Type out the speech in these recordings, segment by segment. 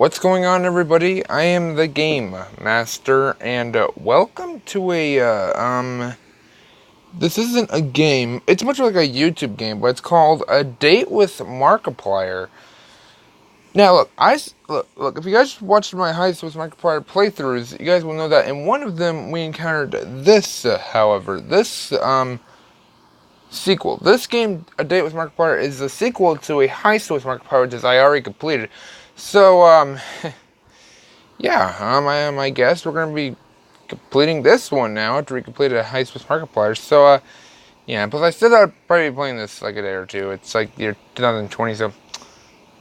What's going on, everybody? I am the Game Master, and welcome to a, this isn't a game. It's much like a YouTube game, but it's called A Date with Markiplier. Now, look, if you guys watched my Heist with Markiplier playthroughs, you guys will know that in one of them, we encountered this, this sequel. This game, A Date with Markiplier, is a sequel to a Heist with Markiplier, which I already completed. So, yeah, I guess we're going to be completing this one now after we completed a Heist with Markiplier. So, yeah, plus I said I'd probably be playing this like a day or two. It's like year 2020, so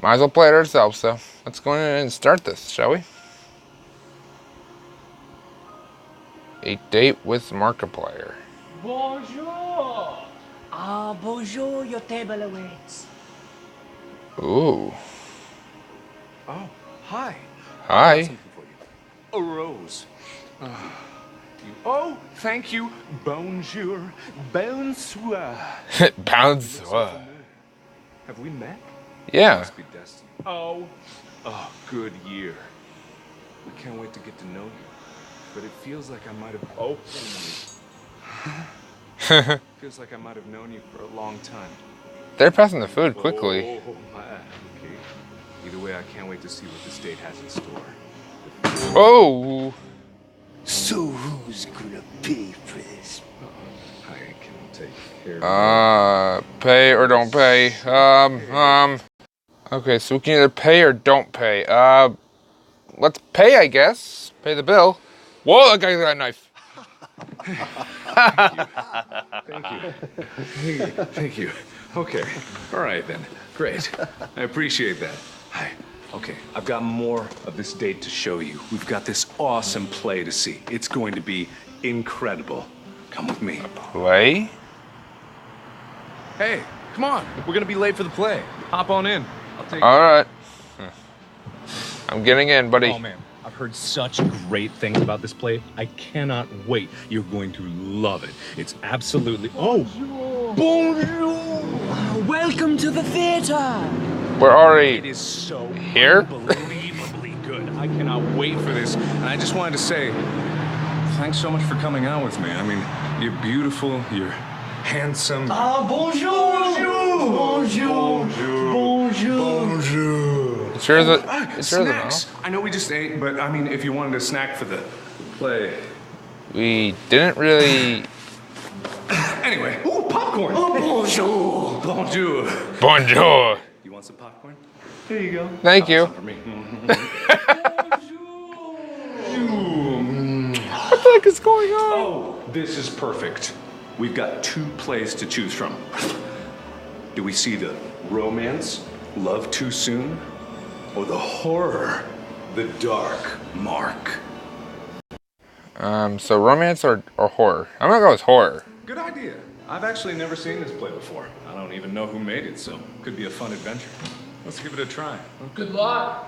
might as well play it ourselves. So, let's go ahead and start this, shall we? A Date with Markiplier. Bonjour! Bonjour, your table awaits. Ooh. Oh, hi. Hi. I got something for you. A rose. Oh, thank you. Bonjour. Bonsoir. Bonsoir. Have we met? Yeah. Must be destiny. Oh, good year. We can't wait to get to know you. But it feels like I might have feels like I might have known you for a long time. They're passing the food quickly. Oh, okay. Either way, I can't wait to see what this date has in store. Oh. So who's gonna pay for this? I can take care of it. Pay or don't pay. Okay, so we can either pay or don't pay. Let's pay, I guess. Pay the bill. Whoa, that guy got a knife. Thank you. Okay. All right, then. Great. I appreciate that. Hi. Okay, I've got more of this date to show you. We've got this awesome play to see. It's going to be incredible. Come with me. Play? Hey, come on. We're going to be late for the play. Hop on in. I'll take Alright. I'm getting in, buddy. Oh man, I've heard such great things about this play. I cannot wait. You're going to love it. It's absolutely... Oh! Bonjour! Welcome to the theater! We're It already is so here. unbelievably good. I cannot wait for this. And I just wanted to say, thanks so much for coming out with me. I mean, you're beautiful, you're handsome. Bonjour! Bonjour! Bonjour. It's yours, it's yours now. Snacks. I know we just ate, but I mean, if you wanted a snack for the play. We didn't really... Anyway, ooh, popcorn. Bonjour! Bonjour. Bonjour. You want some popcorn? Here you go. Thank you. Some for me. What the heck is going on? Oh, this is perfect. We've got two plays to choose from. Do we see the romance, Love Too Soon, or the horror, The Dark Mark? So romance or horror? I'm gonna go with horror. Good idea. I've actually never seen this play before. I don't even know who made it, so could be a fun adventure. Let's give it a try. Good luck!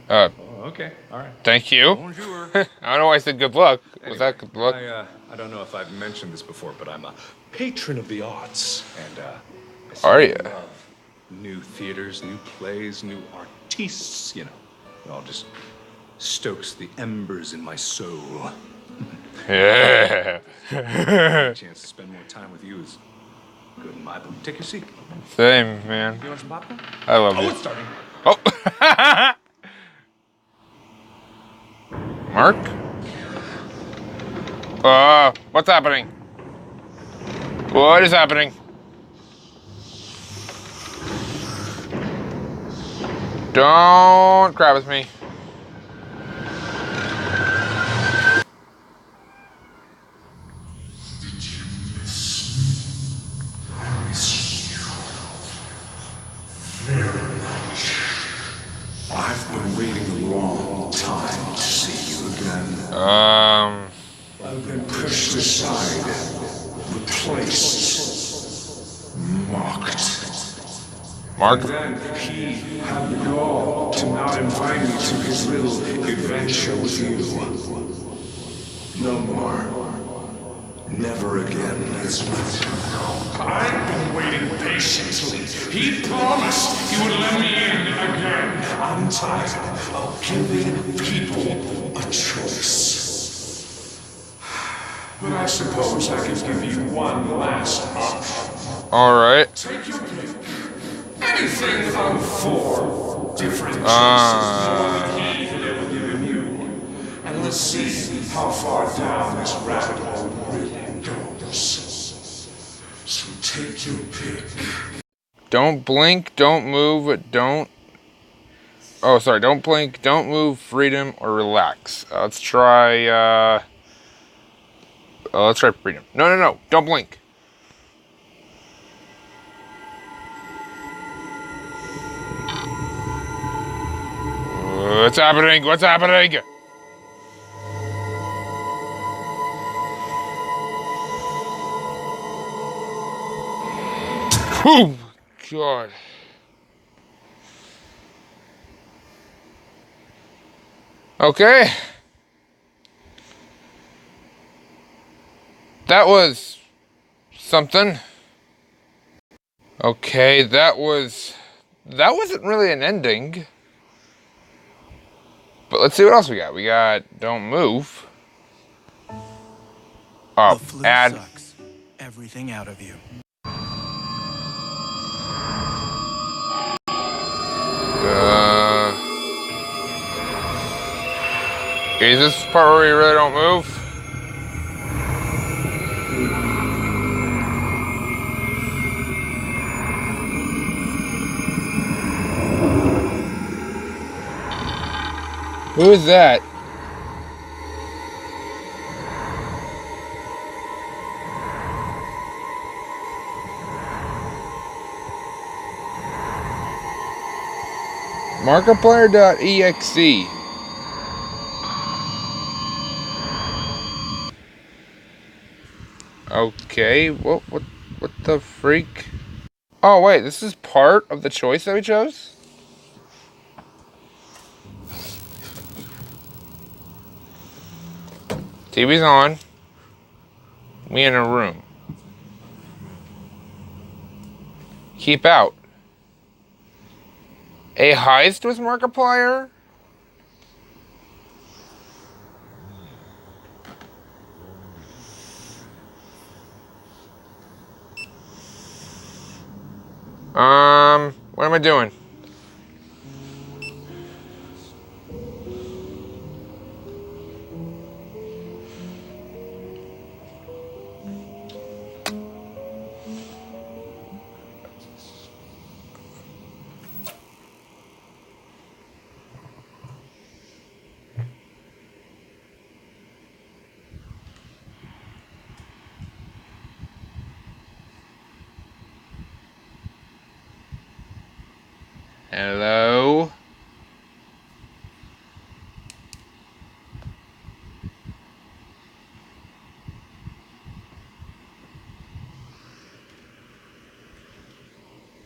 Oh, okay, all right. Thank you. Bonjour. I don't know why I said good luck. Was that good luck? I don't know if I've mentioned this before, but I'm a patron of the arts, and I Are ya? certainly love new theaters, new plays, new artistes. You know, it all just stokes the embers in my soul. Yeah. A chance to spend more time with you is good in my book. Take your seat. Same, man. You want some popcorn? I love Oh, you. it's starting. Oh. Mark? What's happening? What is happening? Don't grab with me. I've been waiting a long time to see you again. I've been pushed aside, replaced, mocked. Mark? And then he had the gall to not invite me to his little adventure with you. No more. Never again, Lisbeth. I've been waiting patiently. He promised he would let me in again. I'm tired of giving people a choice. But I suppose I can give you one last option. Alright. Take your pick. Anything from 4 different choices more than he had ever given you. And let's see how far down this rabbit hole really goes. So take your pick. Don't blink, don't move, don't... Oh, sorry, don't blink, don't move, freedom, or relax. Let's try, let's try freedom. No, don't blink. What's happening? What's happening? Oh, God. Okay. That was something. Okay, that wasn't really an ending. But let's see what else we got. We got don't move. Oh, The flu add. sucks everything out of you. Is this the part where you really don't move? Who is that? Markiplier.exe. Okay, what the freak? Oh wait, this is part of the choice that we chose? TV's on. We in a room. Keep out. A heist with Markiplier? What am I doing? Hello?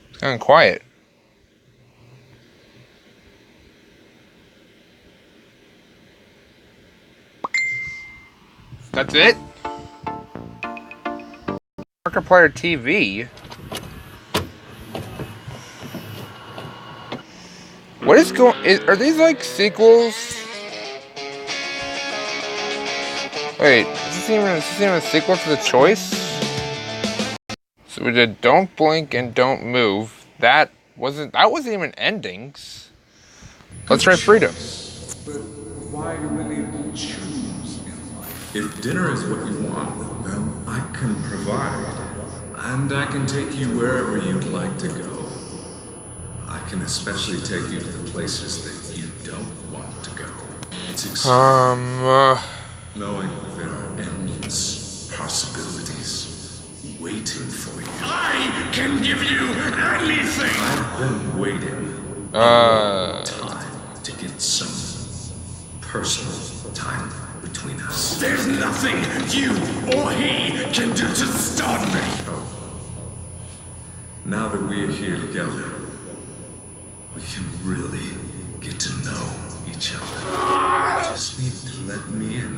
It's gone quiet. That's it? Markiplier TV? What is going... Are these like sequels? Wait, is this even a sequel to The Choice? So we did Don't Blink and Don't Move. That wasn't even endings. Let's try Freedom. But why do we need to choose in life? If dinner is what you want, well, I can provide. And I can take you wherever you'd like to go. I can especially take you to the places that you don't want to go. It's exciting knowing there are endless possibilities waiting for you. I can give you anything! I've been waiting a long time to get some personal time between us. There's nothing you or he can do to stop me! Now that we're here together, we can really get to know each other. Just need to let me in.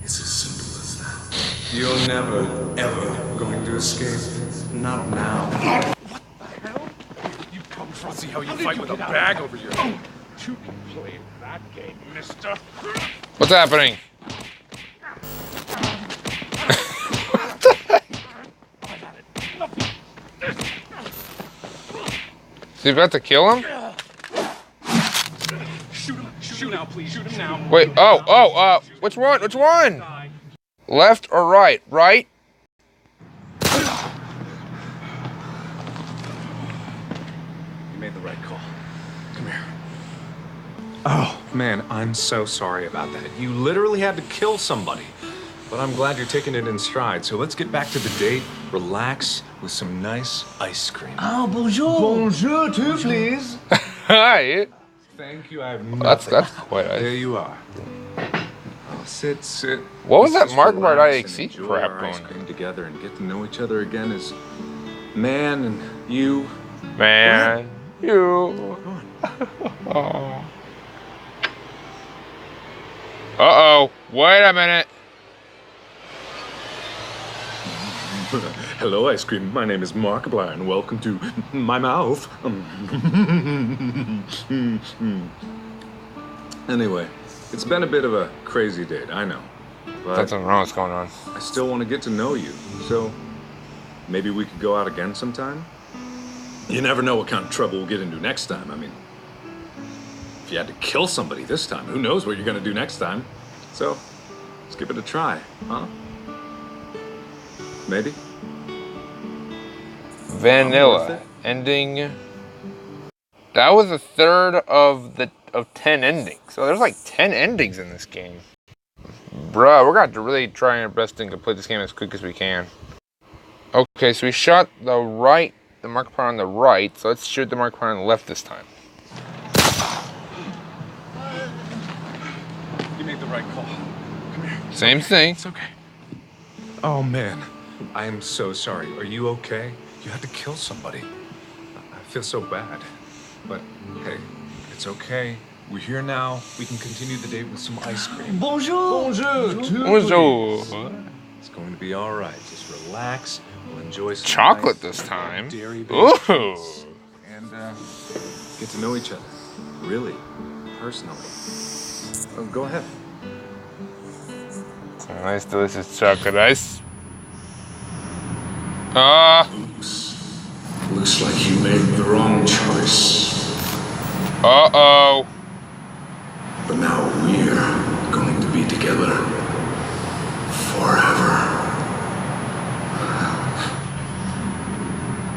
It's as simple as that. You're never, ever going to escape. Not now. come from? See how you fight with a bag over your head. You can play that game, mister. What's happening? So you about to kill him? Shoot him. Shoot now, please. Shoot him now. Wait, which one? Which one? Left or right? Right? You made the right call. Come here. Oh, man, I'm so sorry about that. You literally had to kill somebody. But I'm glad you're taking it in stride. So let's get back to the date, relax with some nice ice cream. Oh, bonjour. Bonjour, too, please. Hi. Thank you. I have nothing. That's quite There nice. you are. Oh, sit. What was that Let's just Markiplier relax IXC and enjoy crap our ice going? cream together and get to know each other again as man and you. Man, you. Oh. Uh-oh. Wait a minute. Hello, ice cream. My name is Markiplier, and welcome to my mouth. Anyway, it's been a bit of a crazy date, I know. But That's something wrong. What's going on? I still want to get to know you, so maybe we could go out again sometime? You never know what kind of trouble we'll get into next time. I mean, if you had to kill somebody this time, who knows what you're going to do next time? So, let's give it a try, huh? Maybe? Vanilla ending. That was the third of 10 endings. So there's like 10 endings in this game. Bruh, we're gonna have to really try our best and complete this game as quick as we can. Okay, so we shot the Markiplier on the right, so let's shoot the Markiplier on the left this time. You made the right call. Come here. Same thing. It's okay. Oh, man. I am so sorry. Are you okay? You had to kill somebody. I feel so bad. But, hey, it's okay. We're here now. We can continue the date with some ice cream. Bonjour. Bonjour. It's going to be all right. Just relax. We'll enjoy some Chocolate nice this time. dairy-based Ooh. treats. And get to know each other. Really. Personally. Go ahead. Some nice, delicious chocolate ice. Looks like you made the wrong choice. Uh-oh. But now we're going to be together forever.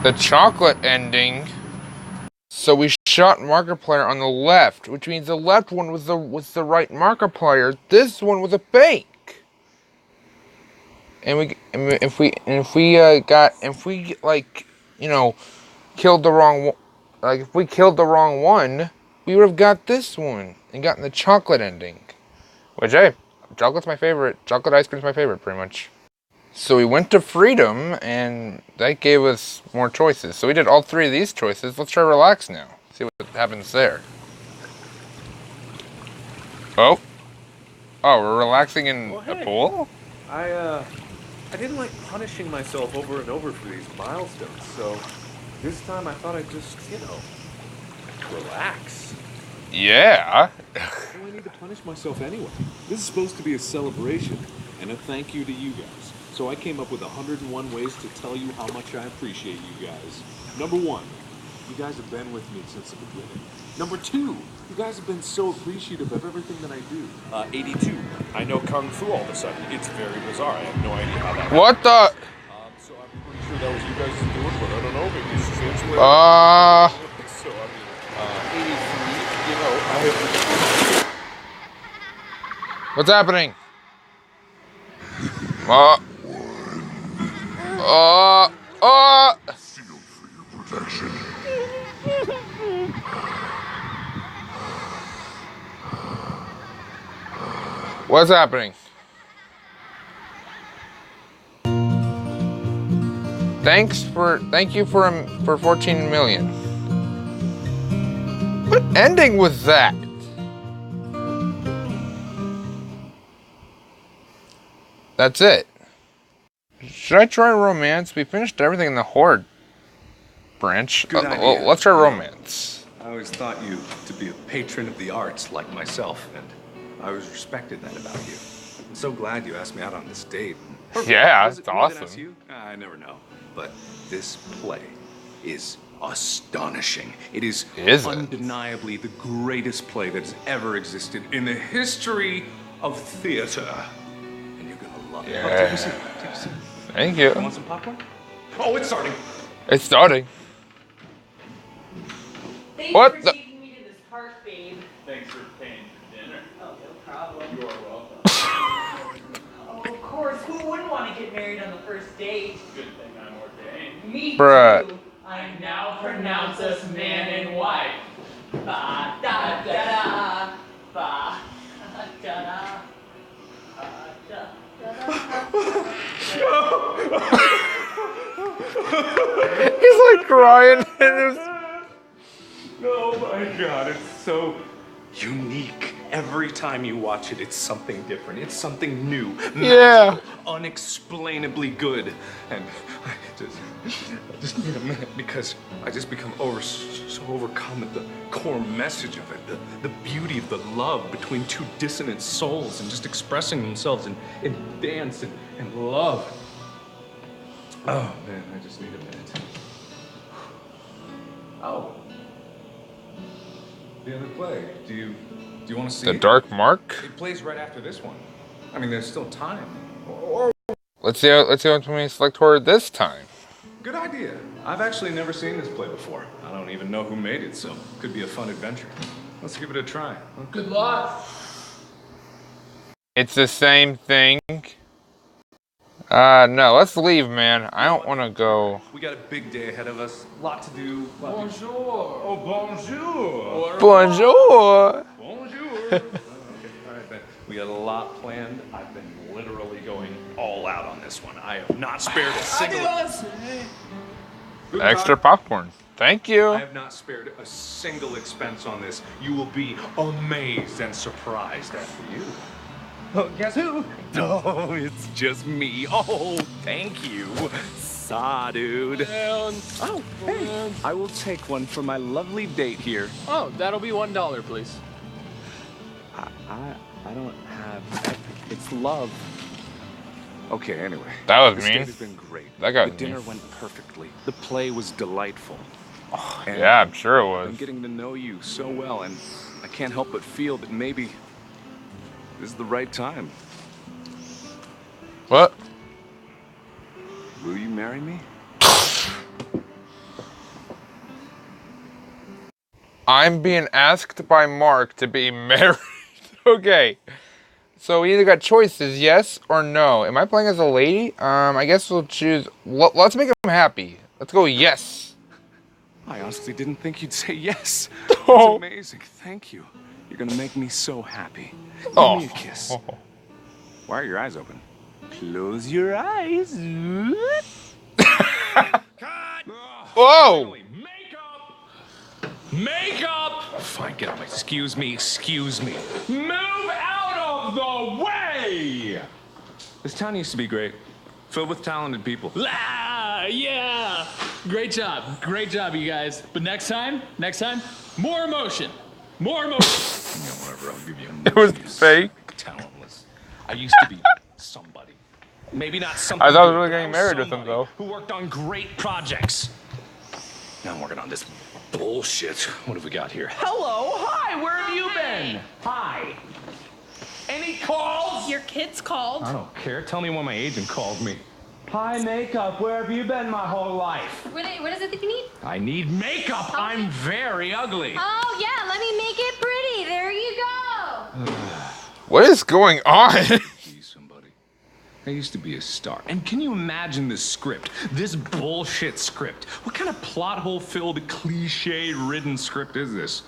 The chocolate ending. So we shot Markiplier on the left, which means the left one was the right Markiplier. This one was a fake. And if we killed the wrong, like if we killed the wrong one, we would have got this one and gotten the chocolate ending. Which, hey, chocolate's my favorite. Chocolate ice cream's my favorite, pretty much. So we went to freedom, and that gave us more choices. So we did all three of these choices. Let's try relax now. See what happens there. Oh, we're relaxing in a pool. I didn't like punishing myself over and over for these milestones, so this time I thought I'd just, relax. Yeah. Why do I need to punish myself anyway? This is supposed to be a celebration and a thank you to you guys. So I came up with 101 ways to tell you how much I appreciate you guys. Number 1, you guys have been with me since the beginning. Number 2, you guys have been so appreciative of everything that I do. 82, I know Kung Fu all of a sudden. It's very bizarre. I have no idea how that What the? So I'm pretty sure that was you guys doing, but I don't know. Maybe it's changed later. So, 83, I have... What's happening? Protection. What's happening? Thank you for 14 million. What ending was that? That's it. Should I try romance? We finished everything in the Horde. branch. Good idea. Let's try romance. I always thought you to be a patron of the arts like myself, and I always respected that about you. I'm so glad you asked me out on this date. Yeah, Was it's it me that asked awesome. you? I never know. But this play is astonishing. It is undeniably the greatest play that has ever existed in the history of theater. And you're gonna love it. Yeah. Oh, take a seat. Take a seat. Thank you. You want some popcorn? Oh, it's starting. It's starting. Thanks What for the? taking me to this park, babe. Thanks for paying for dinner. Oh, no problem. You are welcome. Oh, of course. Who wouldn't want to get married on the first date? Good thing I'm ordained. Me Bruh. too. I now pronounce us man and wife. Ba da da da. Ba da da. Ba da da. He's like crying. And Oh my God, it's so unique. Every time you watch it, it's something different. It's something new, Yeah. magical, unexplainably good. And I just need a minute because I just become so overcome at the core message of it, the beauty of the love between two dissonant souls and just expressing themselves in dance and love. Oh man, I just need a minute. Oh. The other play. Do you want to see The it? Dark Mark. It plays right after this one. I mean, there's still time. Let's see what we select horror this time. Good idea. I've actually never seen this play before. I don't even know who made it, so could be a fun adventure. Let's give it a try. Huh? Good luck. It's the same thing. No, let's leave, man. I don't want to go. We got a big day ahead of us. Lot to do. Bonjour. Oh, bonjour. Bonjour. Bonjour. Okay, all right then. We got a lot planned. I've been literally going all out on this one. I have not spared a single. Extra popcorn. Thank you. I have not spared a single expense on this. You will be amazed and surprised after you. Oh, guess who? Oh, it's just me. Oh, thank you. Saw, dude. Oh, hey. I will take one for my lovely date here. Oh, that'll be $1, please. I don't have. It's love. Okay, anyway. That was this mean. date has been great. That got The dinner mean. went perfectly. The play was delightful. And Yeah, I'm sure it I'm was. getting to know you so well, and I can't help but feel that maybe this is the right time. What? Will you marry me? I'm being asked by Mark to be married. Okay. So we either got choices, yes or no. Am I playing as a lady? I guess we'll choose. Let's make him happy. Let's go yes. I honestly didn't think you'd say yes. Oh. That's amazing. Thank you. You're gonna make me so happy. Give Oh. me a kiss. Why are your eyes open? Close your eyes. Whoa! Finally, Makeup! Fine, get out my. Excuse me. Move out of the way! This town used to be great. Filled with talented people. Ah, yeah. Great job, you guys. But next time, more emotion. Yeah, whatever, I'll give you a It was nose. fake. Talentless. I used to be somebody. Maybe not somebody. I thought I was good, really but getting married with him, somebody though. Who worked on great projects. Now I'm working on this bullshit. What have we got here? Hello, hi, where have you been? Hi. Any calls? Your kids called. I don't care. Tell me when my agent called me. Hi, makeup. Where have you been my whole life? What is it that you need? I need makeup. Okay. I'm very ugly. Oh, yeah, let me make it pretty. There you go. What is going on? Be somebody. I used to be a star. And can you imagine this script? This bullshit script. What kind of plot hole filled, cliche ridden script is this?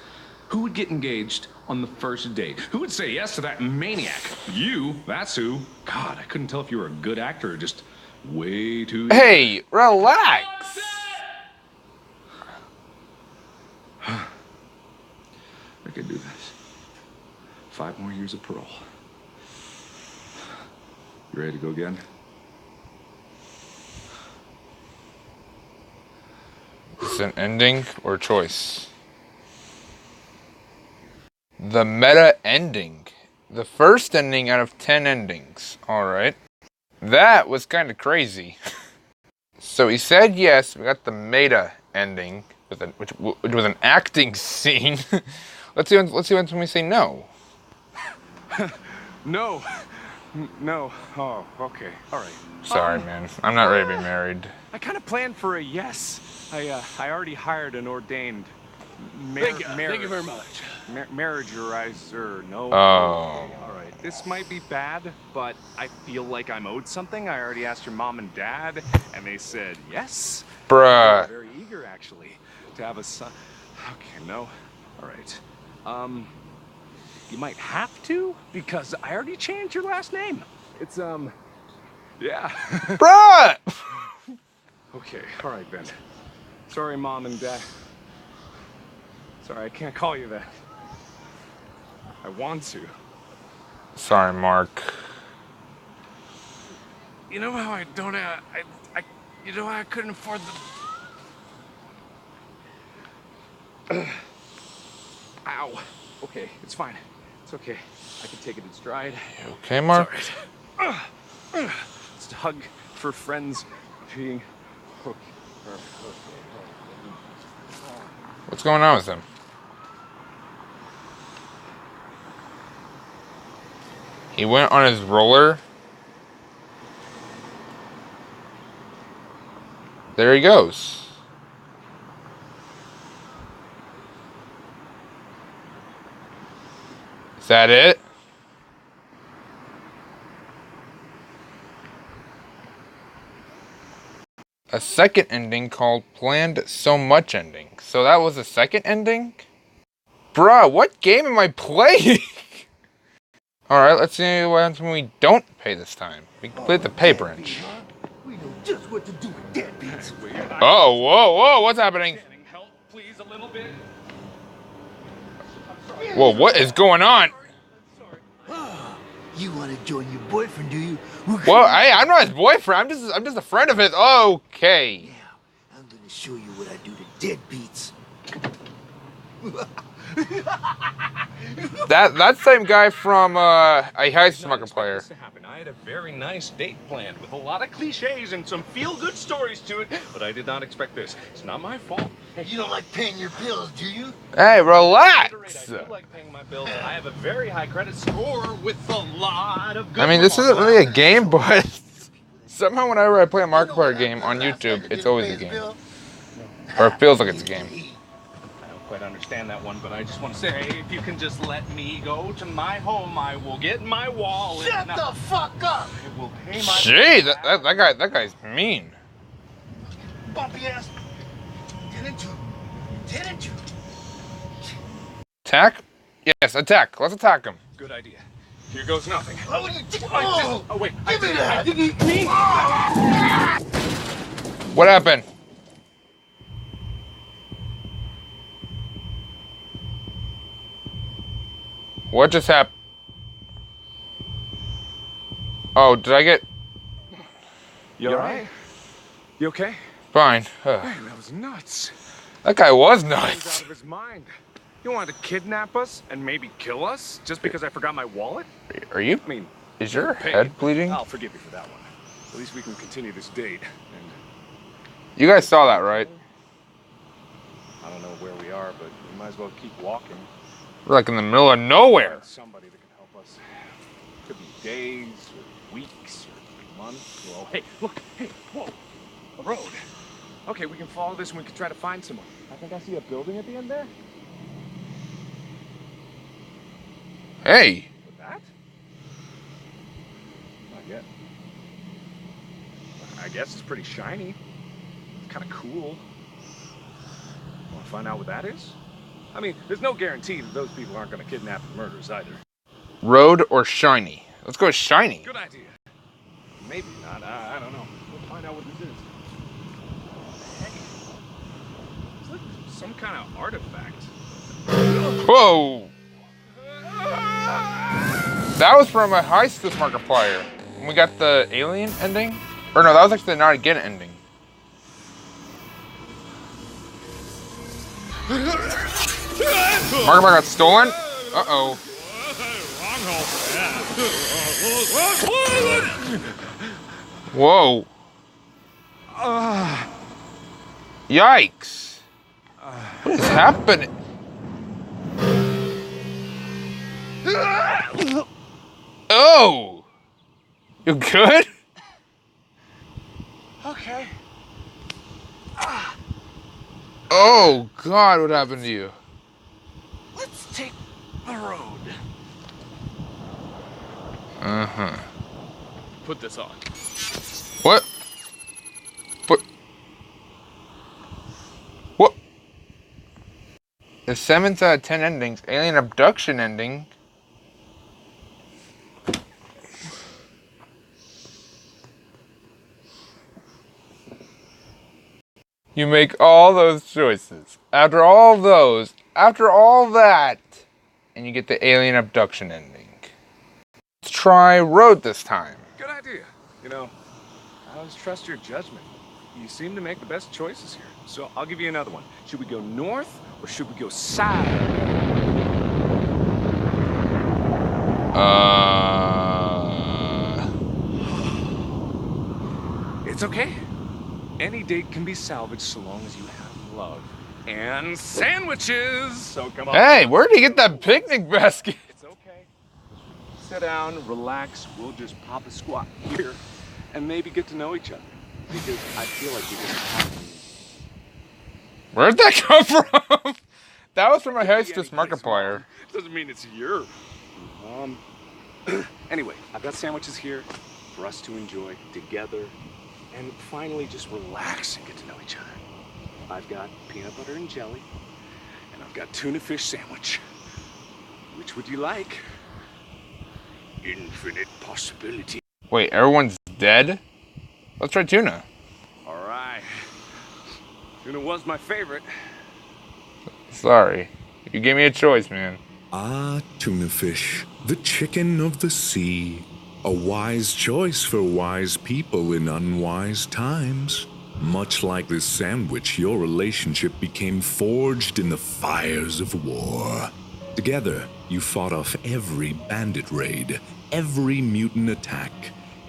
Who would get engaged on the first date? Who would say yes to that maniac? You, that's who. God, I couldn't tell if you were a good actor or just way too. Hey, relax. I could do this. 5 more years of parole. You ready to go again? It's an ending or choice. The meta ending. The first ending out of 10 endings. Alright. That was kind of crazy. So he said yes, we got the meta ending, which was an acting scene. Let's see when we say no. No. No. Oh, okay. All right. Sorry, man. I'm not ready to be married. I kind of planned for a yes. I already hired an ordained Thank you very much. marriagerizer. No. Oh. Okay, all right. This might be bad, but I feel like I'm owed something. I already asked your mom and dad, and they said yes. Bruh. They were very eager, actually, to have a son. Okay, no. All right. You might have to, because I already changed your last name. It's, yeah. Bruh! Okay, all right, then. Sorry, Mom and Dad. Sorry, I can't call you that. I want to. Sorry, Mark. You know how I don't, you know how I couldn't afford the... Ow. Okay, it's fine. It's okay. I can take it in stride. You okay, Mark? It's a hug for friends being... Okay. What's going on with him? He went on his roller. There he goes. Is that it? A second ending called Planned So Much Ending. So that was a second ending? Bruh, what game am I playing? Alright, let's see what happens when we don't pay this time. We complete the pay branch. We know just what to do with deadbeats. Oh, whoa, what's happening? Help, please, a little bit. Whoa, what is going on? You want to join your boyfriend, do you? Well, I'm not his boyfriend. I'm just a friend of his. Okay. Yeah, I'm gonna show you what I do to deadbeats. That same guy from I Heist Markiplier. I had a very nice date planned with a lot of cliches and some feel-good stories to it, but I did not expect this. It's not my fault. You don't like paying your bills, do you? Hey, relax. I do like paying my bills. I have a very high credit score with a lot of good I mean, this isn't really a game, but somehow whenever I play a Markiplier game on YouTube, it's always a game. Or it feels like it's a game. I don't quite understand that one, but I just want to say, if you can just let me go to my home, I will get my wallet. Shut the fuck up! It will pay my Gee, that guy's mean. Bumpy ass. 10 and 2. 10 and 2. Attack? Yes, attack. Let's attack him. Good idea. Here goes nothing. Oh, wait. Give me that! I didn't mean... What happened? What just happened? Oh, did I get... You alright? You okay? Fine. Man, that was nuts. That guy was He's nuts. out of his mind. You wanted to kidnap us and maybe kill us just because I forgot my wallet? Are you... I mean, Is your paid. head bleeding? I'll forgive you for that one. At least we can continue this date. And You guys saw that, right? I don't know where we are, but we might as well keep walking. We're like in the middle of nowhere. Find somebody that can help us. Could be days, or weeks, or months. Well, hey, look, hey, whoa, a road. Okay, we can follow this and we can try to find someone. I think I see a building at the end there. Hey. With that? Not yet. I guess it's pretty shiny. It's kind of cool. Want to find out what that is? I mean, there's no guarantee that those people aren't going to kidnap and murder us either. Road or shiny? Let's go with shiny. Good idea. Maybe not. I don't know. We'll find out what this is. Hey, it's like some kind of artifact. Whoa. That was from a Heist with Markiplier. When we got the alien ending? Or no, that was actually the Not Again ending. Markiplier got stolen? Uh-oh. Whoa. Yikes. What is happening? Oh! You good? Okay. Oh, God, what happened to you? Let's take the road. Uh-huh. Put this on. What? What? The 7th out of 10 endings. Alien abduction ending. You make all those choices. After all that, and you get the alien abduction ending. Let's try road this time. Good idea. You know, I always trust your judgment. You seem to make the best choices here. So I'll give you another one. Should we go north or should we go south? It's okay. Any date can be salvaged so long as you have love. And sandwiches! So come on. Hey, where did he get that picnic basket? It's okay. Sit down, relax. We'll just pop a squat here and maybe get to know each other. Because I feel like we just haven't. Where'd that come from? That was from my hostess, Markiplier. Doesn't mean it's your. Anyway, I've got sandwiches here for us to enjoy together and finally just relax and get to know each other. I've got peanut butter and jelly, and I've got tuna fish sandwich. Which would you like? Infinite possibility. Wait, everyone's dead? Let's try tuna. All right. Tuna was my favorite. Sorry. You gave me a choice, man. Ah, tuna fish, the chicken of the sea. A wise choice for wise people in unwise times. Much like this sandwich, your relationship became forged in the fires of war. Together, you fought off every bandit raid, every mutant attack,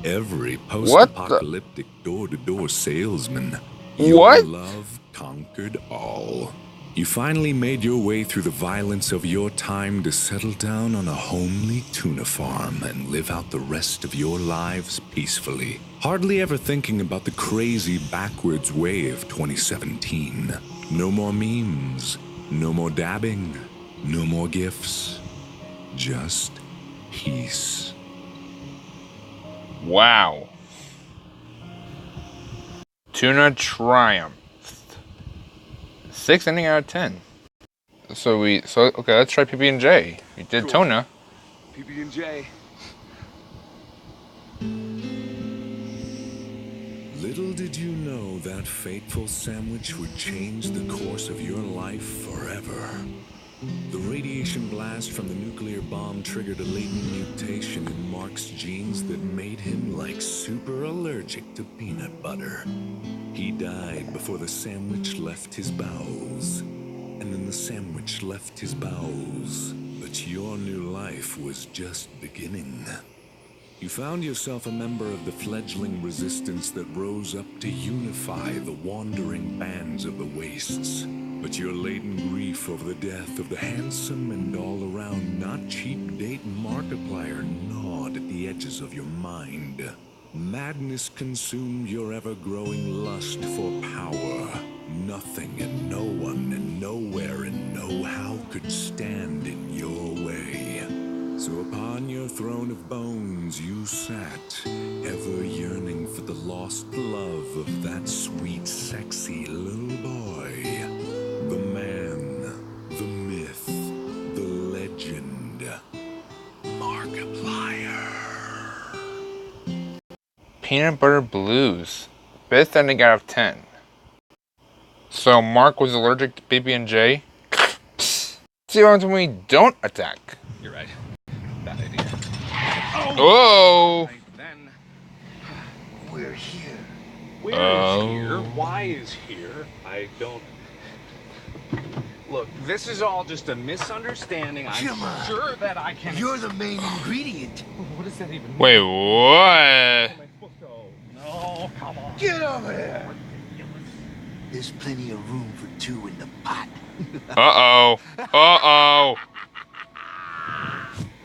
every post-apocalyptic door-to-door salesman. Your love conquered all. You finally made your way through the violence of your time to settle down on a homely tuna farm and live out the rest of your lives peacefully, hardly ever thinking about the crazy backwards way of 2017. No more memes, no more dabbing, no more gifts, just peace. Wow. Tuna triumphed. 6 ending out of 10. So okay, let's try PB&J. You did Cool. tuna. PB&J. Little did you know that fateful sandwich would change the course of your life forever. The radiation blast from the nuclear bomb triggered a latent mutation in Mark's genes that made him like super allergic to peanut butter. He died before the sandwich left his bowels, and then the sandwich left his bowels. But your new life was just beginning. You found yourself a member of the fledgling resistance that rose up to unify the wandering bands of the wastes. But your latent grief over the death of the handsome and all-around not cheap date Markiplier gnawed at the edges of your mind. Madness consumed your ever-growing lust for power. Nothing and no one and nowhere and no how could stand in your way. So upon your throne of bones you sat, ever yearning for the lost love of that sweet, sexy little boy. The man, the myth, the legend, Markiplier. Peanut Butter Blues. 5th ending out of 10. So Mark was allergic to PB&J. See what happens when we don't attack. You're right. Bad idea. Oh! Right then. We're here. Where is here? Why is here? I don't. Look, this is all just a misunderstanding. I'm sure that I can. You're the main ingredient. What does that even mean? Wait, what? No, come on. Get over here. There's plenty of room for two in the pot. Uh-oh. Uh-oh.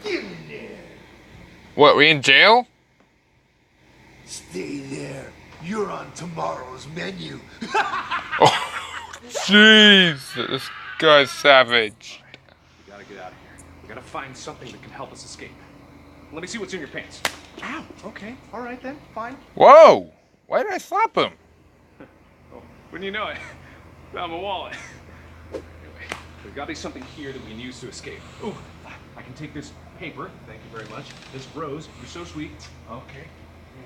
Get in there. What, we in jail? Stay there. You're on tomorrow's menu. Oh, jeez. This guy's savage. We gotta get out of here. We gotta find something that can help us escape. Let me see what's in your pants. Ow, okay. All right then, fine. Whoa. Why did I slap him? Oh, wouldn't you know it? Found my wallet. Anyway, there's gotta be something here that we can use to escape. Ooh, I can take this paper. Thank you very much. This rose, you're so sweet. Okay.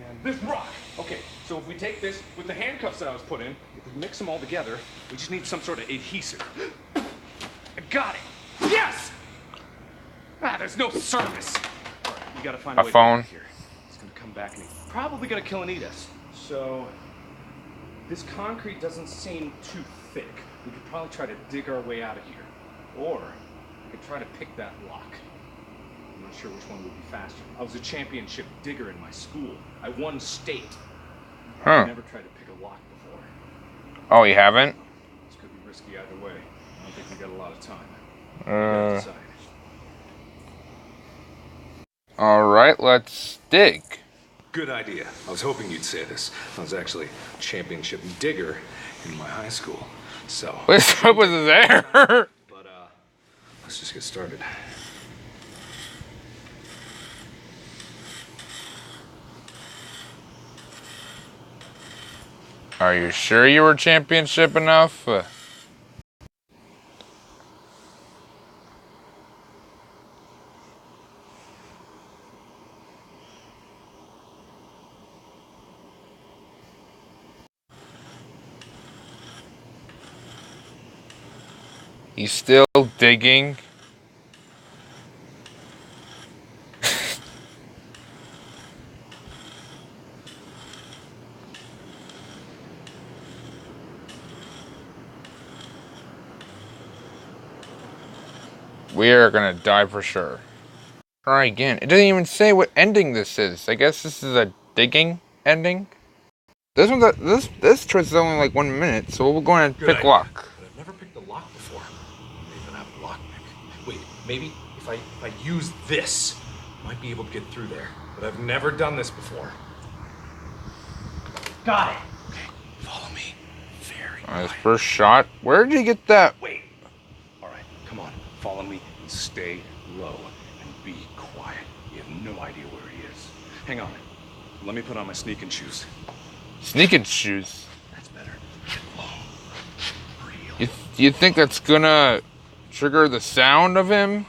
And this rock. Okay, so if we take this with the handcuffs that I was put in, if we mix them all together, we just need some sort of adhesive. I got it. Yes! Ah, there's no service. All right, we gotta find a way to get out of here. It's gonna come back and he's probably gonna kill and eat us. So, this concrete doesn't seem too thick. We could probably try to dig our way out of here. Or, we could try to pick that lock. I'm not sure which one would be faster. I was a championship digger in my school. I won state. I've never tried to pick a lock before. Oh, you haven't? This could be risky either way. I don't think we got a lot of time. We gotta decide. Alright, let's dig. Good idea. I was hoping you'd say this. I was actually a championship digger in my high school. So. What was there? But, let's just get started. Are you sure you were championship enough? He's still digging. We are gonna die for sure. Try again. It doesn't even say what ending this is. I guess this is a digging ending. This one's this choice is only like 1 minute, so we'll go and pick lock. But I've never picked a lock before. I don't even have a lock pick. Wait, maybe if I use this, I might be able to get through there. But I've never done this before. Got it. Okay, follow me. Very His first shot. Where did you get that? Wait. All right, come on. Follow me and stay low and be quiet. You have no idea where he is. Hang on. Let me put on my sneaking shoes. Sneaking shoes. That's better. You think that's gonna trigger the sound of him?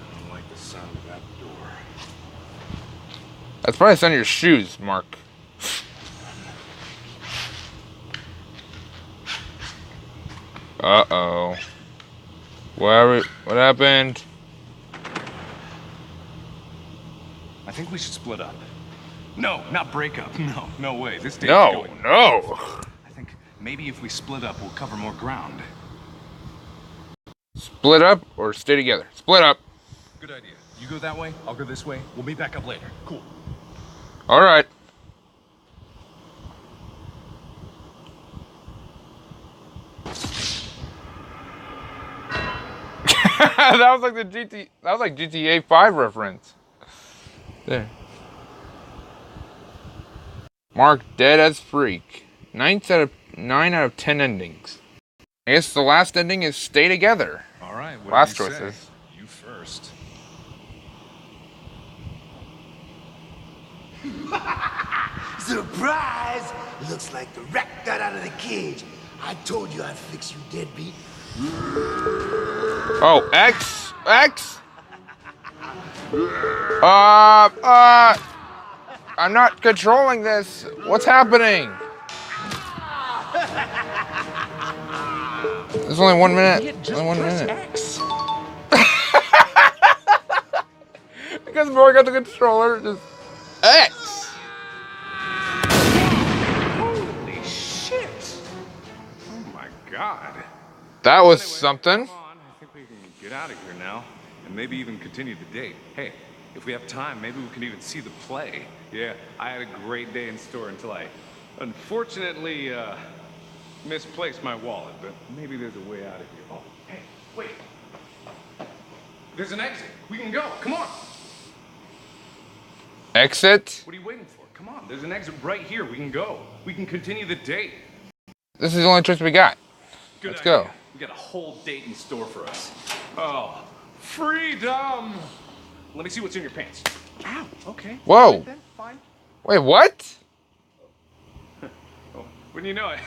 I don't like the sound of that door. That's probably the sound of your shoes, Mark. Uh-oh. What happened? I think we should split up. No, not break up. No way. This date's No, going. no. I think maybe if we split up, we'll cover more ground. Split up or stay together? Split up. Good idea. You go that way, I'll go this way. We'll meet back up later. Cool. All right. That was like GTA 5 reference. There. Mark dead as freak. 9 out of 10 endings. I guess the last ending is stay together. All right. What Last do you choices. say? You first. Surprise! Looks like the rat got out of the cage. I told you I'd fix you, deadbeat. Oh, X? I'm not controlling this. What's happening? There's only 1 minute. Only 1 minute. X. Because before I got the controller, just X. Holy shit! Oh my god. That was Anyway, something. come on. I think we can get out of here now, and maybe even continue the date. Hey, if we have time, maybe we can even see the play. Yeah, I had a great day in store until I, unfortunately, misplaced my wallet. But maybe there's a way out of here. Oh, hey, wait. There's an exit. We can go. Come on. Exit? What are you waiting for? Come on. There's an exit right here. We can go. We can continue the date. This is the only choice we got. Good Let's idea. go. We got a whole date in store for us. Oh, freedom! Let me see what's in your pants. Ow, okay. Whoa. Right then, fine. Wait, what? Oh, wouldn't you know it?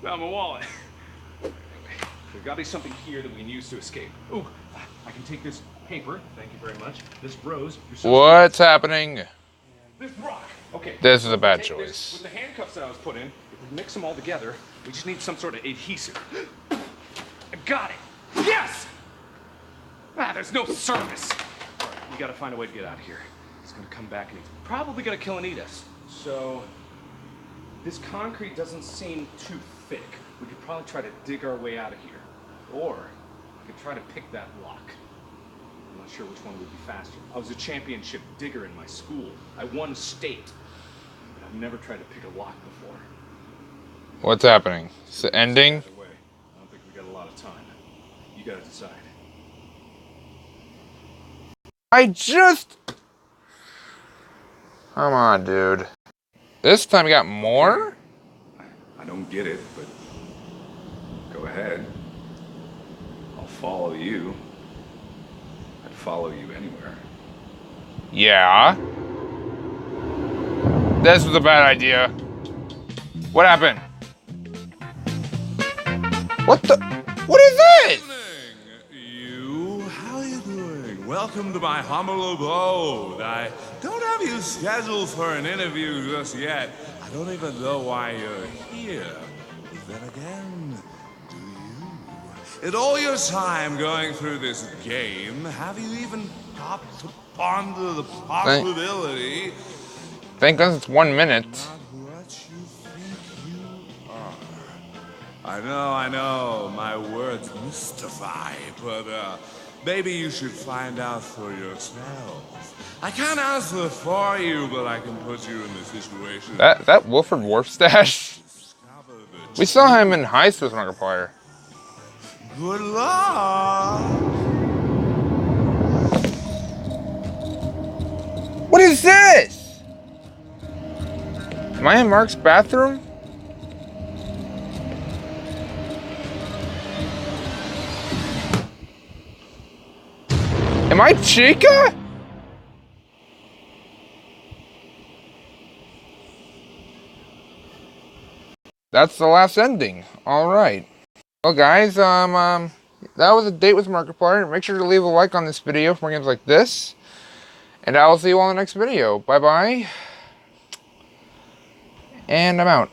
Found my wallet. Anyway, there's gotta be something here that we can use to escape. Ooh, I can take this paper, thank you very much. This rose, you're so What's happening? This rock. Okay. This is a bad Take choice. this, with the handcuffs that I was put in, if we mix them all together, we just need some sort of adhesive. I got it. Yes! Ah, there's no surface. All right, we gotta find a way to get out of here. He's gonna come back and he's probably gonna kill and eat us. So, this concrete doesn't seem too thick. We could probably try to dig our way out of here. Or, we could try to pick that lock. I'm not sure which one would be faster. I was a championship digger in my school. I won state. But I've never tried to pick a lock before. What's happening? It's the ending? Either way, I don't think we got a lot of time. You gotta decide. I just... Come on, dude. This time you got more? I don't get it, but go ahead. I'll follow you. I'd follow you anywhere. Yeah. This was a bad idea. What happened? What the? What is this? You, how are you doing? Welcome to my humble abode. I don't have you scheduled for an interview just yet. I don't even know why you're here. But then again, do you? In all your time going through this game, have you even stopped to ponder the possibility? Thank goodness it's 1 minute. Not what you think you are. I know, my words mystify, but maybe you should find out for yourself. I can't answer for you, but I can put you in the situation. That Wilford Warp stash? We saw him in High School with Markiplier. Good luck! What is this? Am I in Mark's bathroom? Am I Chica? That's the last ending. All right. Well, guys, that was a date with Markiplier. Make sure to leave a like on this video for more games like this. And I will see you all in the next video. Bye-bye. And I'm out.